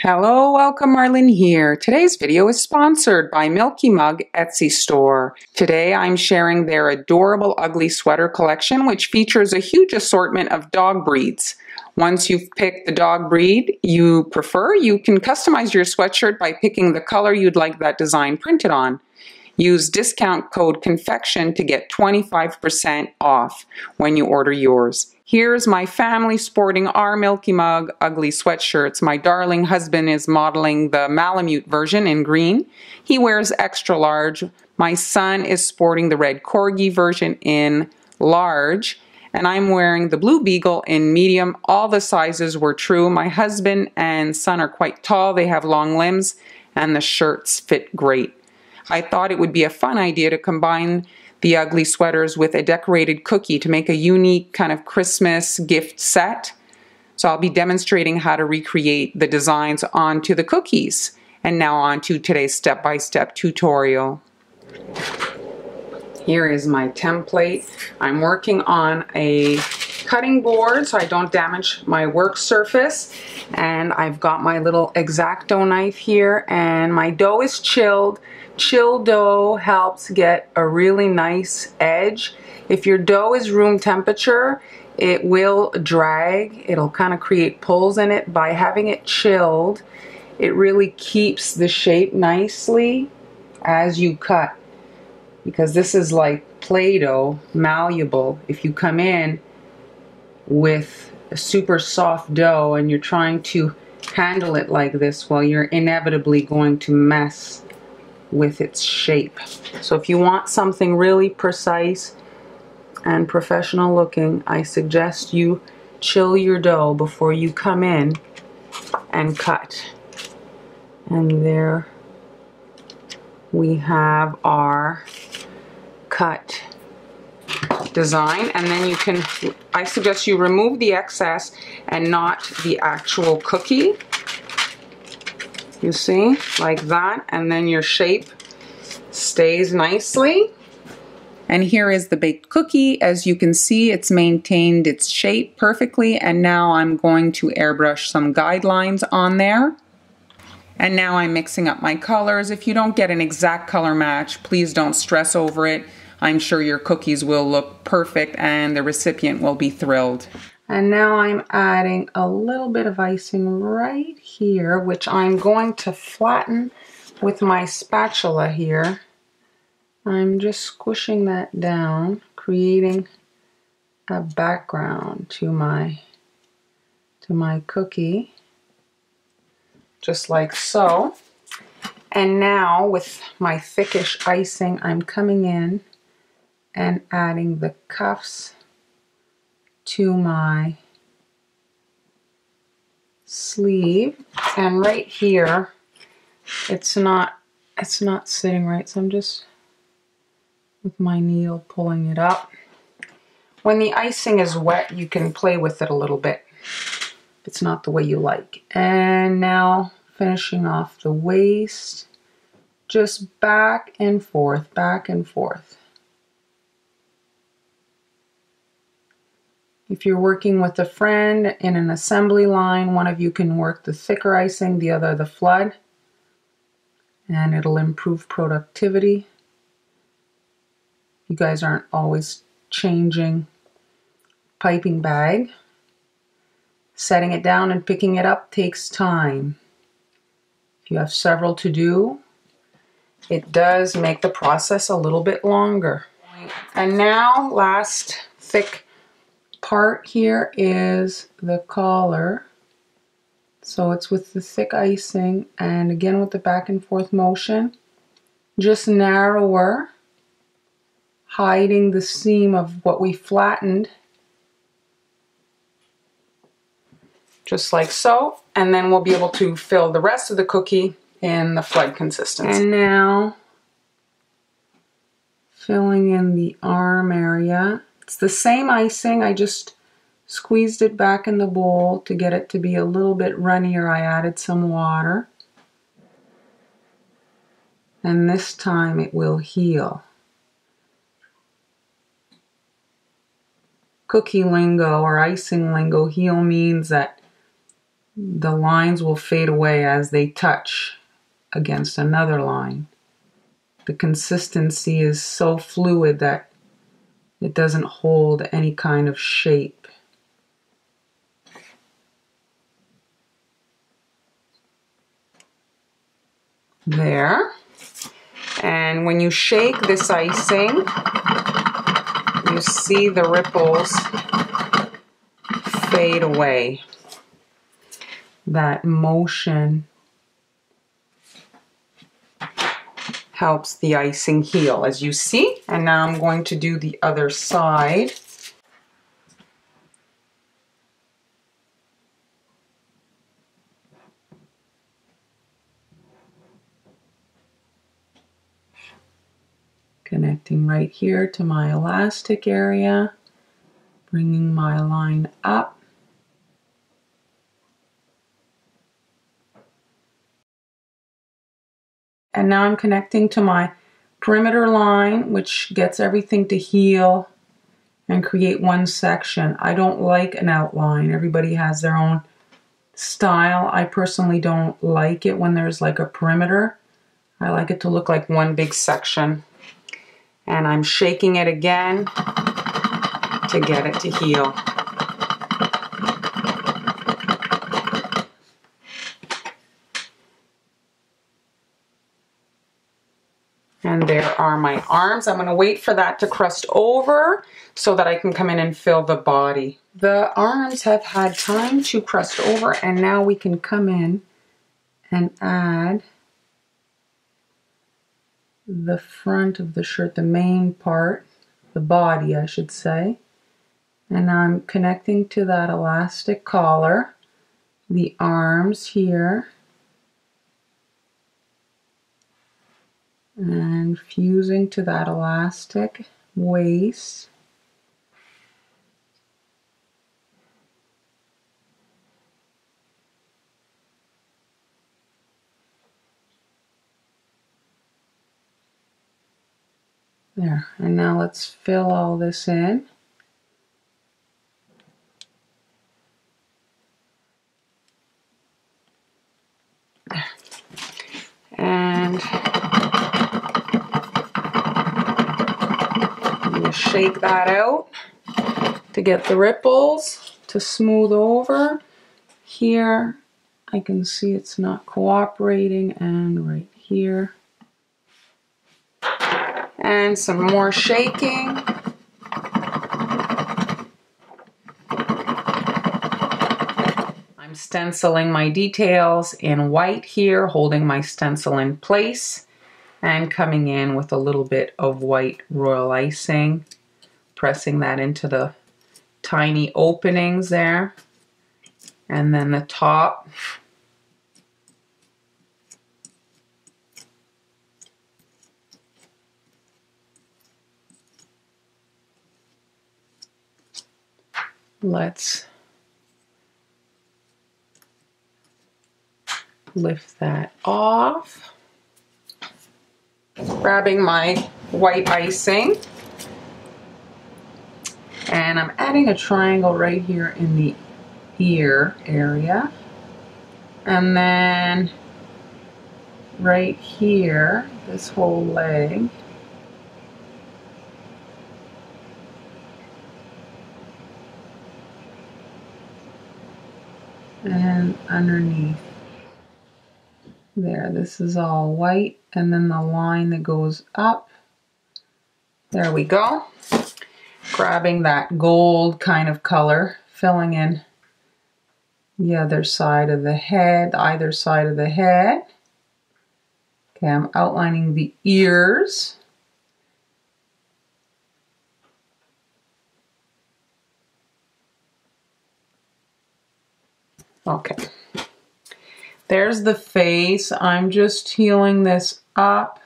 Hello, welcome, Marlene here. Today's video is sponsored by Milky Mug Etsy store. Today I'm sharing their adorable ugly sweater collection, which features a huge assortment of dog breeds. Once you've picked the dog breed you prefer, you can customize your sweatshirt by picking the color you'd like that design printed on. Use discount code Confection to get 25% off when you order yours. Here's my family sporting our Milky Mug ugly sweatshirts. My darling husband is modeling the Malamute version in green. He wears extra large. My son is sporting the red Corgi version in large. And I'm wearing the Blue Beagle in medium. All the sizes were true. My husband and son are quite tall. They have long limbs and the shirts fit great. I thought it would be a fun idea to combine the ugly sweaters with a decorated cookie to make a unique kind of Christmas gift set. So I'll be demonstrating how to recreate the designs onto the cookies. And now on to today's step-by-step tutorial. Here is my template. I'm working on a cutting board so I don't damage my work surface. And I've got my little X-Acto knife here, and my dough is chilled. Chilled dough helps get a really nice edge. If your dough is room temperature, it will drag. It'll kind of create pulls in it. By having it chilled, it really keeps the shape nicely as you cut. Because this is like Play-Doh, malleable. If you come in with a super soft dough and you're trying to handle it like this, well, you're inevitably going to mess with its shape. So if you want something really precise and professional looking, I suggest you chill your dough before you come in and cut. And there we have our cut design. And then you can, I suggest you remove the excess and not the actual cookie. You see, like that, and then your shape stays nicely. And here is the baked cookie. As you can see, it's maintained its shape perfectly, and now I'm going to airbrush some guidelines on there. And now I'm mixing up my colors. If you don't get an exact color match, please don't stress over it. I'm sure your cookies will look perfect and the recipient will be thrilled. And now I'm adding a little bit of icing right here, which I'm going to flatten with my spatula here. I'm just squishing that down, creating a background to my cookie, just like so. And now with my thickish icing, I'm coming in and adding the cuffs to my sleeve, and right here it's not sitting right, so I'm just with my needle pulling it up. When the icing is wet, you can play with it a little bit if it's not the way you like. And now finishing off the waist, just back and forth, back and forth. If you're working with a friend in an assembly line, one of you can work the thicker icing, the other the flood, and it'll improve productivity. You guys aren't always changing piping bag. Setting it down and picking it up takes time. If you have several to do, it does make the process a little bit longer. And now, last thick part here is the collar. So it's with the thick icing, and again with the back and forth motion, just narrower, hiding the seam of what we flattened, just like so. And then we'll be able to fill the rest of the cookie in the flood consistency. And now filling in the arm area. It's the same icing, I just squeezed it back in the bowl to get it to be a little bit runnier. I added some water. And this time it will heal. Cookie lingo or icing lingo, heal means that the lines will fade away as they touch against another line. The consistency is so fluid that it doesn't hold any kind of shape. There. And when you shake this icing, you see the ripples fade away. That motion helps the icing heal, as you see. And now I'm going to do the other side. Connecting right here to my elastic area, bringing my line up. And now I'm connecting to my perimeter line, which gets everything to heal and create one section. I don't like an outline. Everybody has their own style. I personally don't like it when there's like a perimeter. I like it to look like one big section. And I'm shaking it again to get it to heal. And there are my arms. I'm going to wait for that to crust over so that I can come in and fill the body. The arms have had time to crust over, and now we can come in and add the front of the shirt, the main part, the body I should say. And I'm connecting to that elastic collar, the arms here, and fusing to that elastic waist. There, and now let's fill all this in. There. And I'm going to shake that out to get the ripples to smooth over. Here I can see it's not cooperating, and right here. And some more shaking. I'm stenciling my details in white here, holding my stencil in place, and coming in with a little bit of white royal icing, pressing that into the tiny openings there, and then the top. Let's lift that off. Grabbing my white icing, and I'm adding a triangle right here in the ear area, and then right here, this whole leg. And underneath there, this is all white, and then the line that goes up. There we go. Grabbing that gold kind of color, filling in the other side of the head, either side of the head. Okay, I'm outlining the ears. Okay, there's the face. I'm just healing this up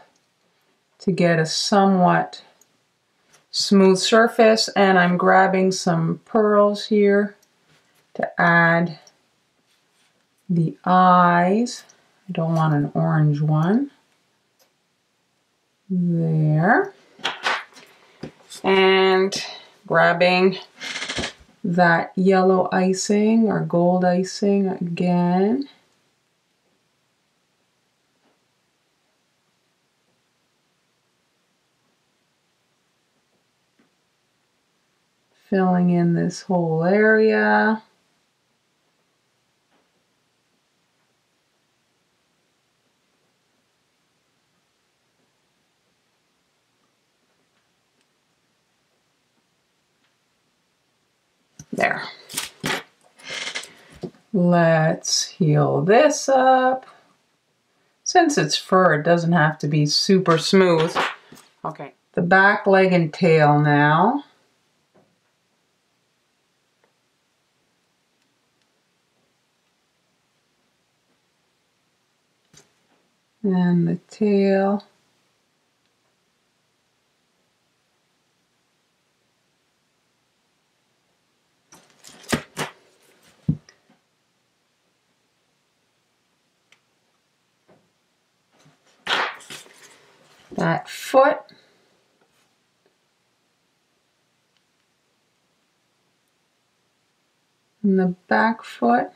to get a somewhat smooth surface, and I'm grabbing some pearls here to add the eyes. I don't want an orange one. There. And grabbing that yellow icing or gold icing again. Filling in this whole area. There. Let's heal this up. Since it's fur, it doesn't have to be super smooth. Okay, the back, leg, and tail now. And the tail. That foot. And the back foot.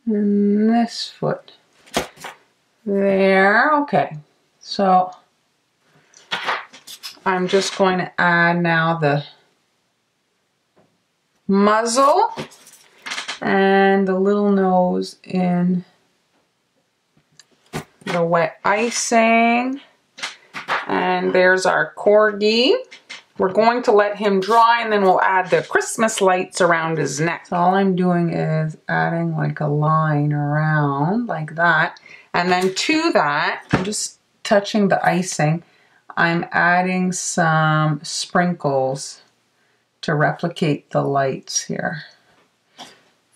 And this foot. There, okay. So I'm just going to add now the muzzle and the little nose in the wet icing. And there's our corgi. We're going to let him dry and then we'll add the Christmas lights around his neck. So all I'm doing is adding like a line around like that. And then to that, I'm just touching the icing. I'm adding some sprinkles to replicate the lights here.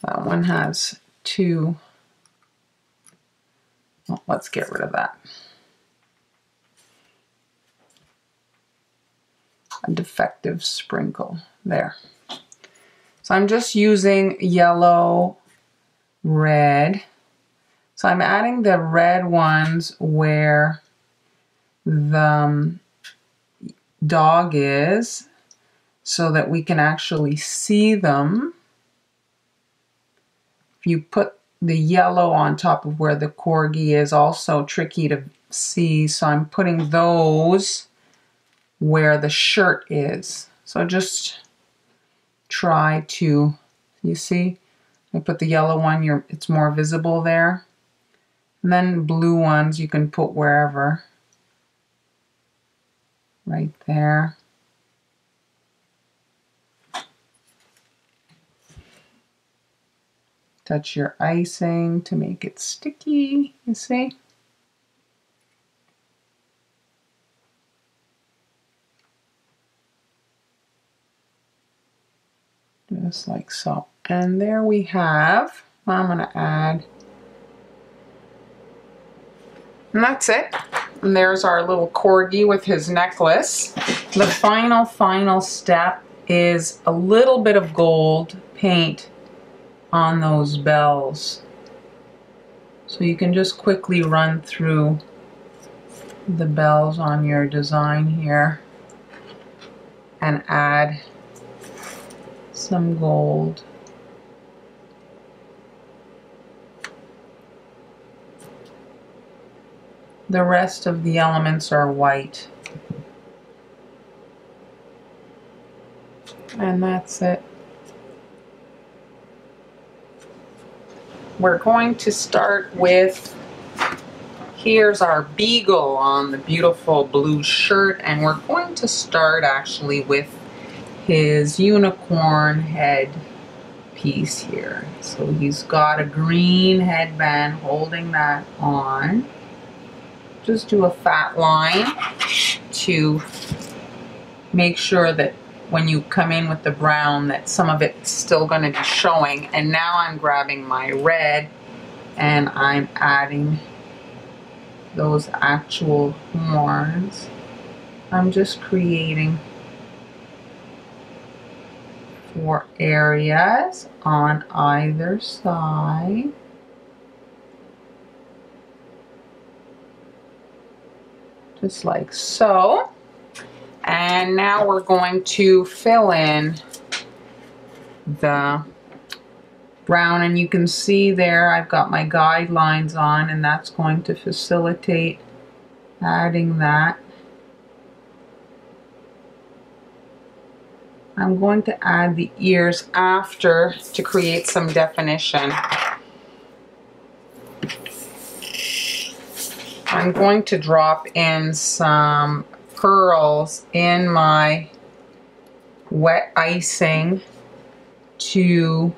That one has two. Well, let's get rid of that. A defective sprinkle there. So I'm just using yellow, red. So I'm adding the red ones where the dog is so that we can actually see them. If you put the yellow on top of where the corgi is, also tricky to see. So I'm putting those where the shirt is. So just try to, you see, I put the yellow one, it's more visible there. And then blue ones you can put wherever. Right there. Touch your icing to make it sticky, you see? Just like so. And there we have, I'm going to add, and that's it. And there's our little corgi with his necklace. The final step is a little bit of gold paint on those bells. So you can just quickly run through the bells on your design here and add some gold. The rest of the elements are white. And that's it. We're going to start with, here's our beagle on the beautiful blue shirt, and we're going to start actually with his unicorn head piece here. So he's got a green headband holding that on. Just do a fat line to make sure that when you come in with the brown that some of it's still going to be showing. And now I'm grabbing my red and I'm adding those actual horns. I'm just creating 4 areas on either side. Just like so. And now we're going to fill in the brown, and you can see there I've got my guidelines on, and that's going to facilitate adding that. I'm going to add the ears after to create some definition. I'm going to drop in some pearls in my wet icing to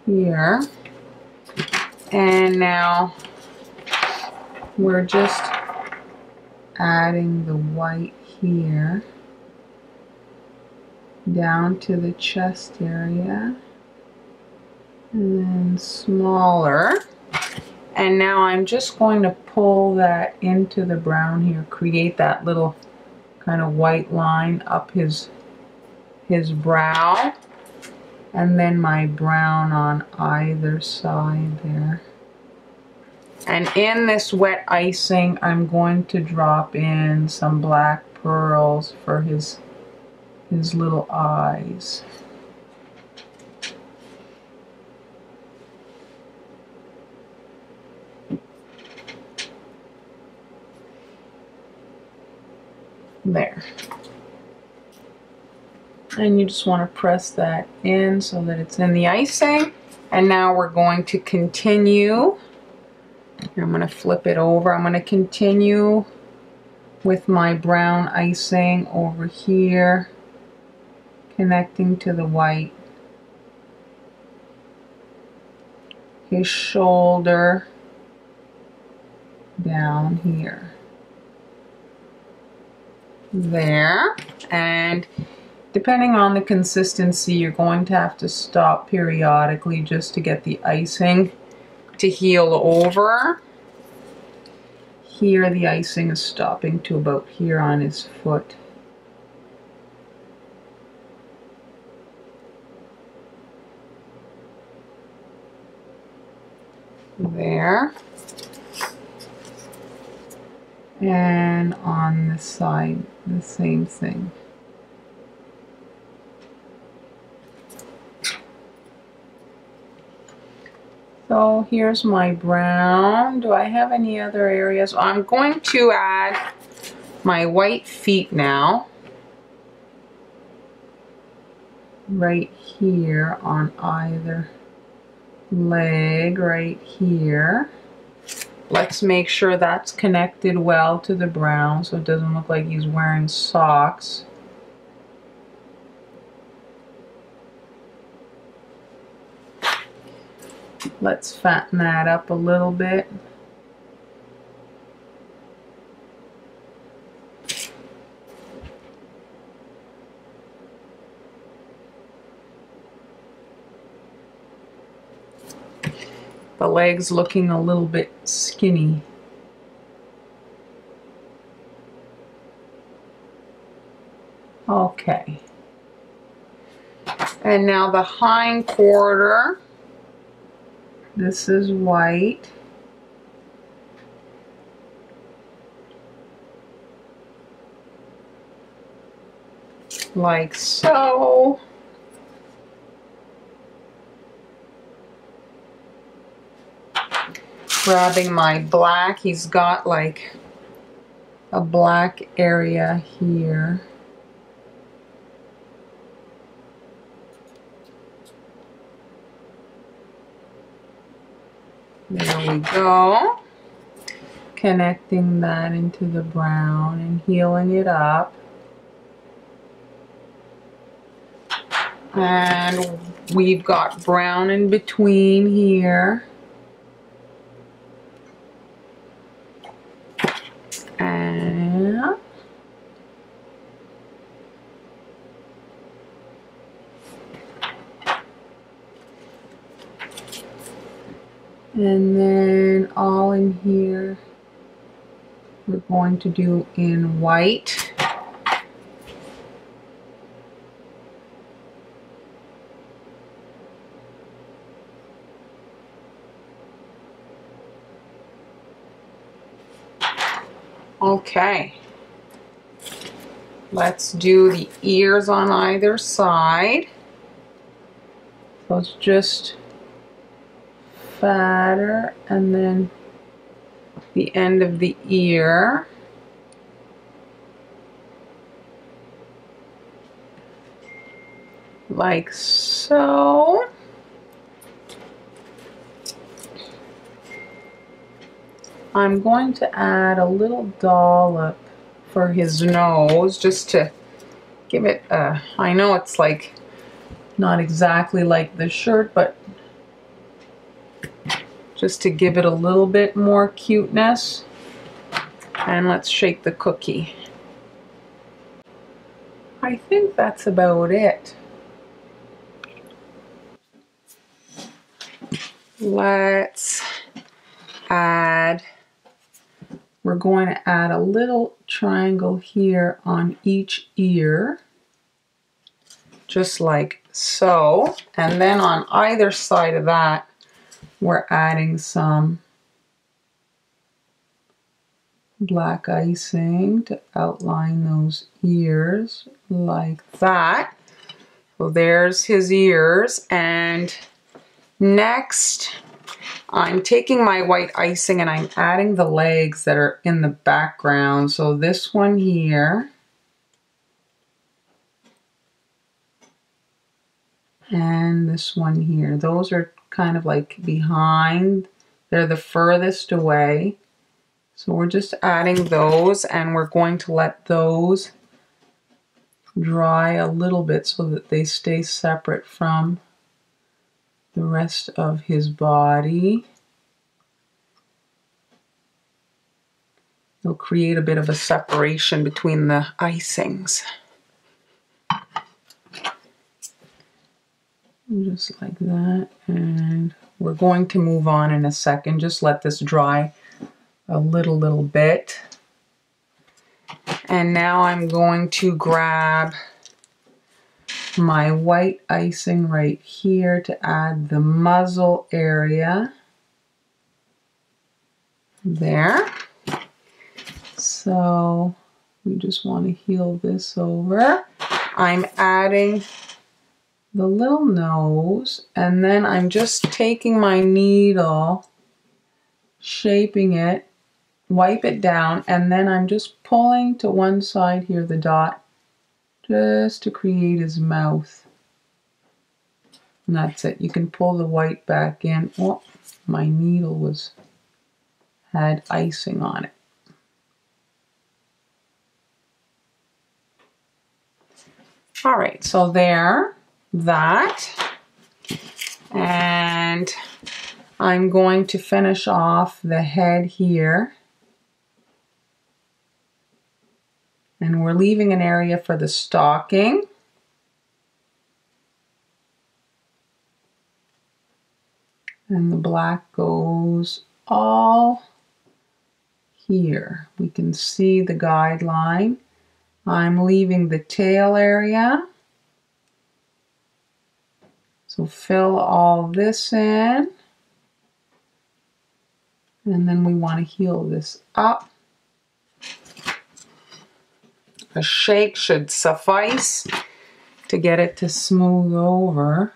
here. And now we're just adding the white here down to the chest area, and then smaller. And now I'm just going to pull that into the brown here, create that little kind of white line up his brow, and then my brown on either side there. And in this wet icing, I'm going to drop in some black pearls for his little eyes. There. And you just want to press that in so that it's in the icing. And now we're going to continue. I'm going to flip it over. I'm going to continue with my brown icing over here, connecting to the white. His shoulder down here. There. And depending on the consistency, you're going to have to stop periodically just to get the icing to heal over. Here the icing is stopping to about here on his foot. There. And on this side, the same thing. So here's my brown. Do I have any other areas? I'm going to add my white feet now. Right here on either leg, right here. Let's make sure that's connected well to the brown so it doesn't look like he's wearing socks. Let's fatten that up a little bit. The leg's looking a little bit skinny. Okay. And now the hind quarter. This is white. Like so. Grabbing my black, he's got like a black area here. There we go. Connecting that into the brown and healing it up. And we've got brown in between here. And then all in here we're going to do in white. Okay. Let's do the ears on either side. So it's just fatter and then the end of the ear. Like so. I'm going to add a little dollop for his nose just to give it a, I know it's like not exactly like the shirt, but just to give it a little bit more cuteness. And let's shake the cookie. I think that's about it. Let's add, we're going to add a little triangle here on each ear, just like so. And then on either side of that, we're adding some black icing to outline those ears like that. So there's his ears. And next, I'm taking my white icing and I'm adding the legs that are in the background. So this one here, and this one here. Those are kind of like behind. They're the furthest away. So we're just adding those, and we're going to let those dry a little bit so that they stay separate from the rest of his body. They'll create a bit of a separation between the icings. Just like that. And we're going to move on in a second. Just let this dry a little bit. And now I'm going to grab my white icing right here to add the muzzle area. There. So we just want to heel this over. I'm adding the little nose, and then I'm just taking my needle, shaping it, wipe it down, and then I'm just pulling to one side here, the dot, just to create his mouth. And that's it. You can pull the white back in. Oh, my needle had icing on it. All right, so there, that. And I'm going to finish off the head here. And we're leaving an area for the stocking. And the black goes all here. We can see the guideline. I'm leaving the tail area. So fill all this in. And then we want to heel this up. A shake should suffice to get it to smooth over.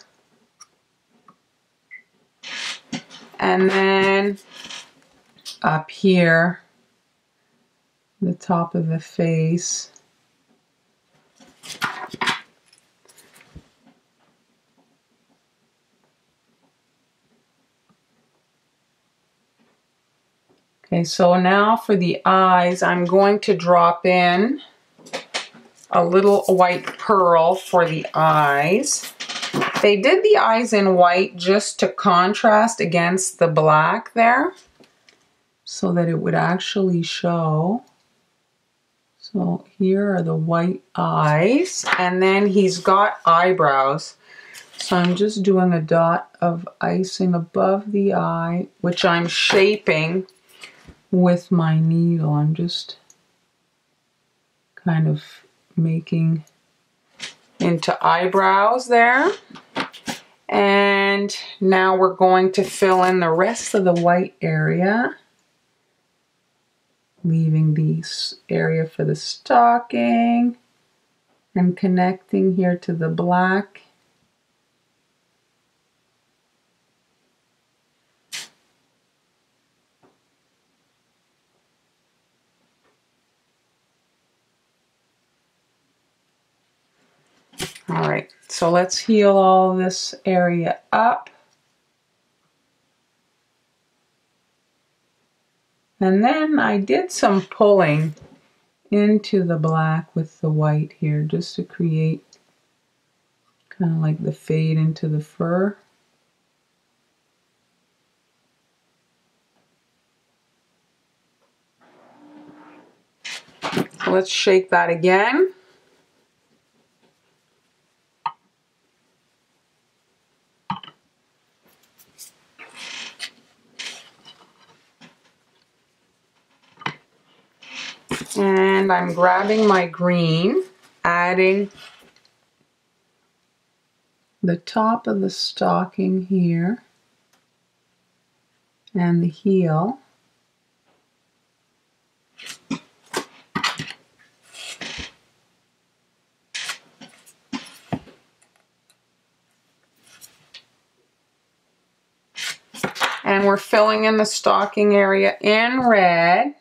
And then up here, the top of the face, okay, so now for the eyes, I'm going to drop in a little white pearl for the eyes. They did the eyes in white just to contrast against the black there, so that it would actually show. So here are the white eyes, and then he's got eyebrows. So I'm just doing a dot of icing above the eye, which I'm shaping with my needle. I'm just kind of making into eyebrows there. And now we're going to fill in the rest of the white area. leaving the area for the stocking and connecting here to the black. All right, so let's heal all this area up. And then I did some pulling into the black with the white here just to create kind of like the fade into the fur. So let's shake that again. And I'm grabbing my green, adding the top of the stocking here and the heel. And we're filling in the stocking area in red.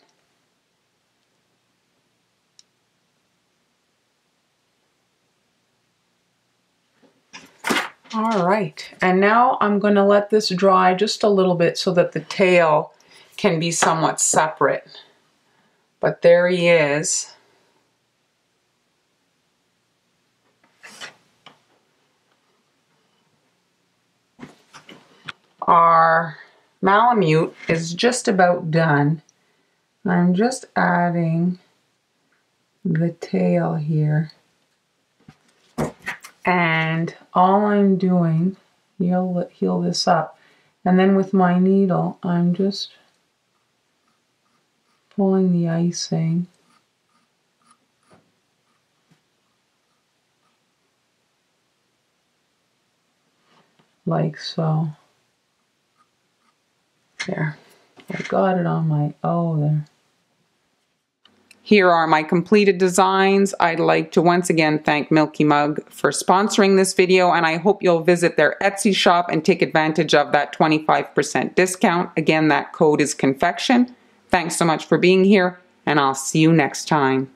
All right, and now I'm going to let this dry just a little bit so that the tail can be somewhat separate. But there he is. Our Malamute is just about done. I'm just adding the tail here. And all I'm doing, heal this up, and then with my needle, I'm just pulling the icing like so. There, I got it on my, oh there. Here are my completed designs. I'd like to once again thank Milky Mug for sponsoring this video, and I hope you'll visit their Etsy shop and take advantage of that 25% discount. Again, that code is Confection. Thanks so much for being here, and I'll see you next time.